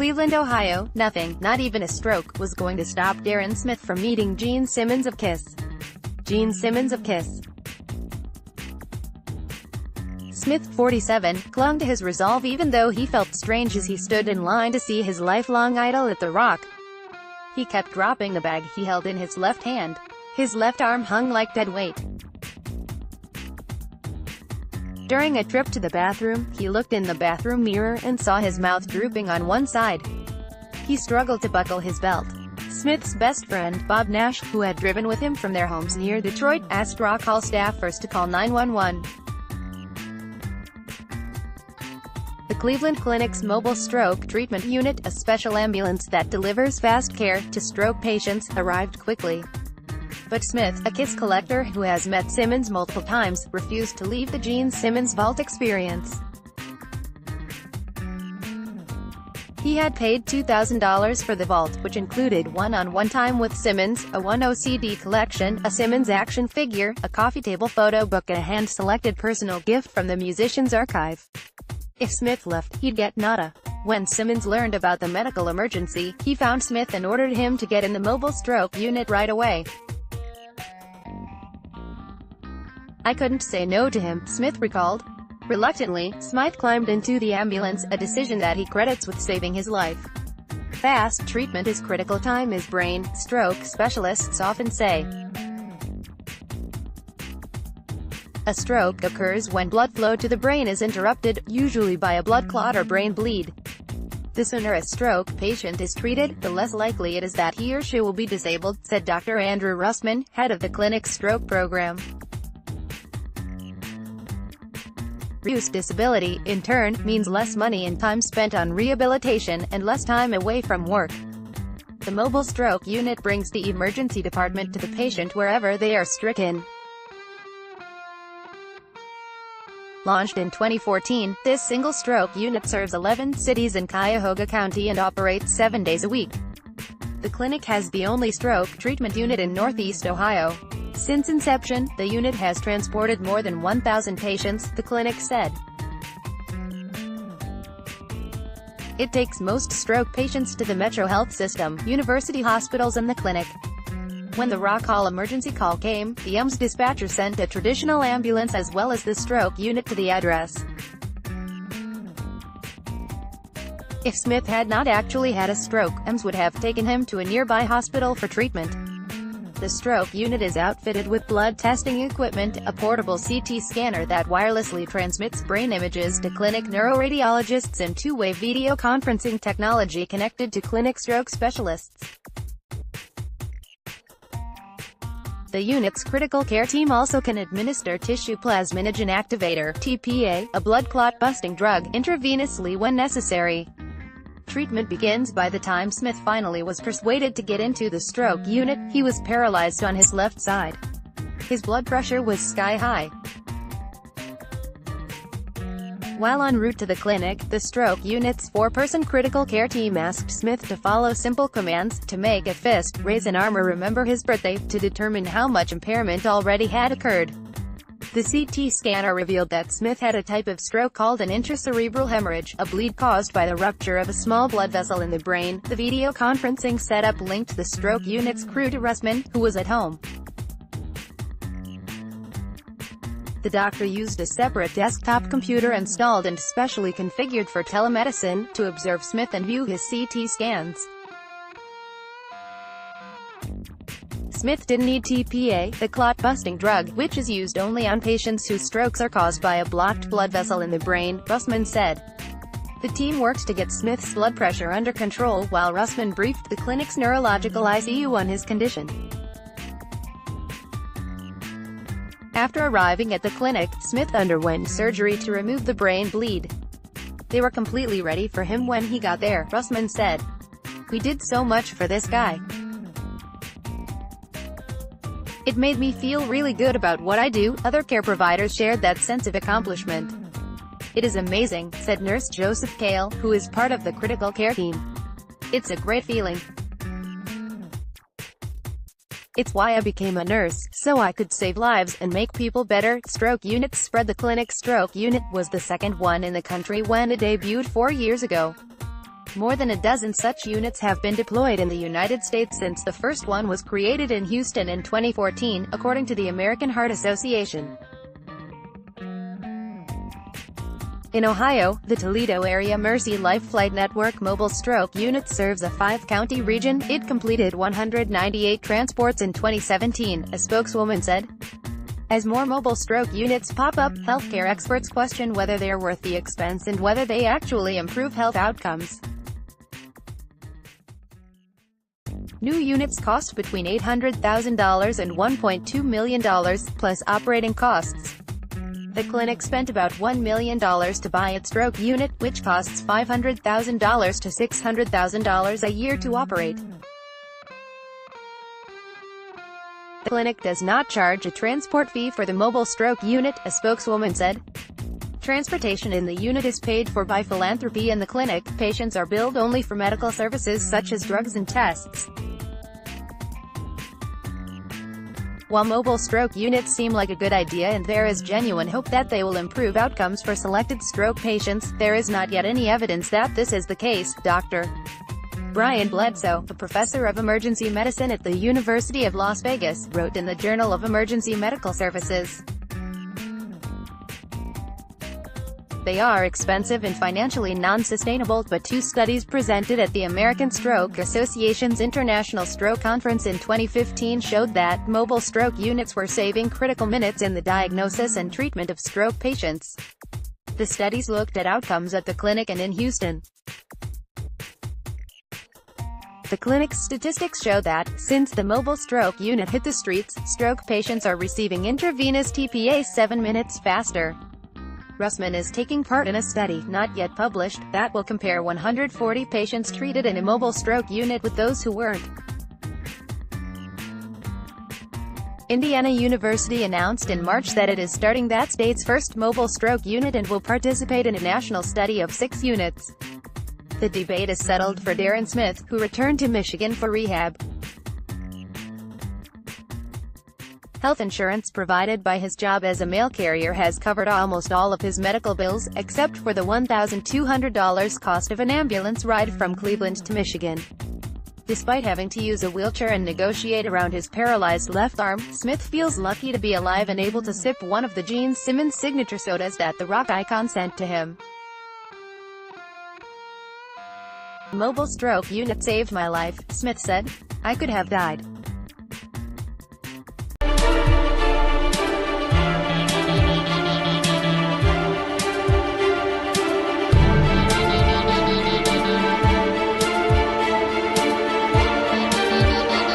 Cleveland, Ohio, nothing, not even a stroke, was going to stop Darren Smith from meeting Gene Simmons of Kiss. Gene Simmons of Kiss. Smith, 47, clung to his resolve even though he felt strange as he stood in line to see his lifelong idol at the Rock. He kept dropping the bag he held in his left hand. His left arm hung like dead weight. During a trip to the bathroom, he looked in the bathroom mirror and saw his mouth drooping on one side. He struggled to buckle his belt. Smith's best friend, Bob Nash, who had driven with him from their homes near Detroit, asked Rock Hall staffers to call 911. The Cleveland Clinic's mobile stroke treatment unit, a special ambulance that delivers fast care to stroke patients, arrived quickly. But Smith, a Kiss collector who has met Simmons multiple times, refused to leave the Gene Simmons vault experience. He had paid $2,000 for the vault, which included one-on-one time with Simmons, a 1/0 CD collection, a Simmons action figure, a coffee table photo book and a hand-selected personal gift from the musician's archive. If Smith left, he'd get nada. When Simmons learned about the medical emergency, he found Smith and ordered him to get in the mobile stroke unit right away. "I couldn't say no to him," Smith recalled. Reluctantly, Smith climbed into the ambulance, a decision that he credits with saving his life. Fast treatment is critical time is brain, stroke specialists often say. A stroke occurs when blood flow to the brain is interrupted, usually by a blood clot or brain bleed. The sooner a stroke patient is treated, the less likely it is that he or she will be disabled, said Dr. Andrew Russman, head of the clinic's stroke program. Reduced disability, in turn, means less money and time spent on rehabilitation, and less time away from work. The mobile stroke unit brings the emergency department to the patient wherever they are stricken. Launched in 2014, this single stroke unit serves 11 cities in Cuyahoga County and operates 7 days a week. The clinic has the only stroke treatment unit in Northeast Ohio. Since inception, the unit has transported more than 1,000 patients, the clinic said. It takes most stroke patients to the Metro Health System, university hospitals and the clinic. When the Rock Hall emergency call came, the EMS dispatcher sent a traditional ambulance as well as the stroke unit to the address. If Smith had not actually had a stroke, EMS would have taken him to a nearby hospital for treatment. The stroke unit is outfitted with blood testing equipment, a portable CT scanner that wirelessly transmits brain images to clinic neuroradiologists and two-way video conferencing technology connected to clinic stroke specialists. The unit's critical care team also can administer tissue plasminogen activator (TPA), a blood clot-busting drug, intravenously when necessary. Treatment begins by the time Smith finally was persuaded to get into the stroke unit. He was paralyzed on his left side. His blood pressure was sky-high. While en route to the clinic, the stroke unit's 4-person critical care team asked Smith to follow simple commands, to make a fist, raise an arm or remember his birthday, to determine how much impairment already had occurred. The CT scanner revealed that Smith had a type of stroke called an intracerebral hemorrhage, a bleed caused by the rupture of a small blood vessel in the brain. The video conferencing setup linked the stroke unit's crew to Russman, who was at home. The doctor used a separate desktop computer installed and specially configured for telemedicine, to observe Smith and view his CT scans. Smith didn't need TPA, the clot-busting drug, which is used only on patients whose strokes are caused by a blocked blood vessel in the brain, Russman said. The team worked to get Smith's blood pressure under control while Russman briefed the clinic's neurological ICU on his condition. After arriving at the clinic, Smith underwent surgery to remove the brain bleed. They were completely ready for him when he got there, Russman said. "We did so much for this guy. It made me feel really good about what I do." Other care providers shared that sense of accomplishment. "It is amazing," said Nurse Joseph Kale, who is part of the critical care team. "It's a great feeling. It's why I became a nurse, so I could save lives and make people better." Stroke units spread. The clinic's stroke unit was the second one in the country when it debuted 4 years ago. More than a dozen such units have been deployed in the United States since the first one was created in Houston in 2014, according to the American Heart Association. In Ohio, the Toledo area Mercy Life Flight Network mobile stroke unit serves a 5-county region. It completed 198 transports in 2017, a spokeswoman said. As more mobile stroke units pop up, healthcare experts question whether they are worth the expense and whether they actually improve health outcomes. New units cost between $800,000 and $1.2 million, plus operating costs. The clinic spent about $1 million to buy its stroke unit, which costs $500,000 to $600,000 a year to operate. The clinic does not charge a transport fee for the mobile stroke unit, a spokeswoman said. Transportation in the unit is paid for by philanthropy in the clinic. Patients are billed only for medical services such as drugs and tests. While mobile stroke units seem like a good idea and there is genuine hope that they will improve outcomes for selected stroke patients, there is not yet any evidence that this is the case. Dr. Brian Bledsoe, a professor of emergency medicine at the University of Las Vegas, wrote in the Journal of Emergency Medical Services. They are expensive and financially non-sustainable, but 2 studies presented at the American Stroke Association's International Stroke Conference in 2015 showed that mobile stroke units were saving critical minutes in the diagnosis and treatment of stroke patients. The studies looked at outcomes at the clinic and in Houston. The clinic's statistics show that, since the mobile stroke unit hit the streets, stroke patients are receiving intravenous TPA 7 minutes faster. Russman is taking part in a study, not yet published, that will compare 140 patients treated in a mobile stroke unit with those who weren't. Indiana University announced in March that it is starting that state's first mobile stroke unit and will participate in a national study of 6 units. The debate is settled for Darren Smith, who returned to Michigan for rehab. Health insurance provided by his job as a mail carrier has covered almost all of his medical bills, except for the $1,200 cost of an ambulance ride from Cleveland to Michigan. Despite having to use a wheelchair and negotiate around his paralyzed left arm, Smith feels lucky to be alive and able to sip one of the Gene Simmons signature sodas that the rock icon sent to him. "Mobile stroke unit saved my life," Smith said. "I could have died.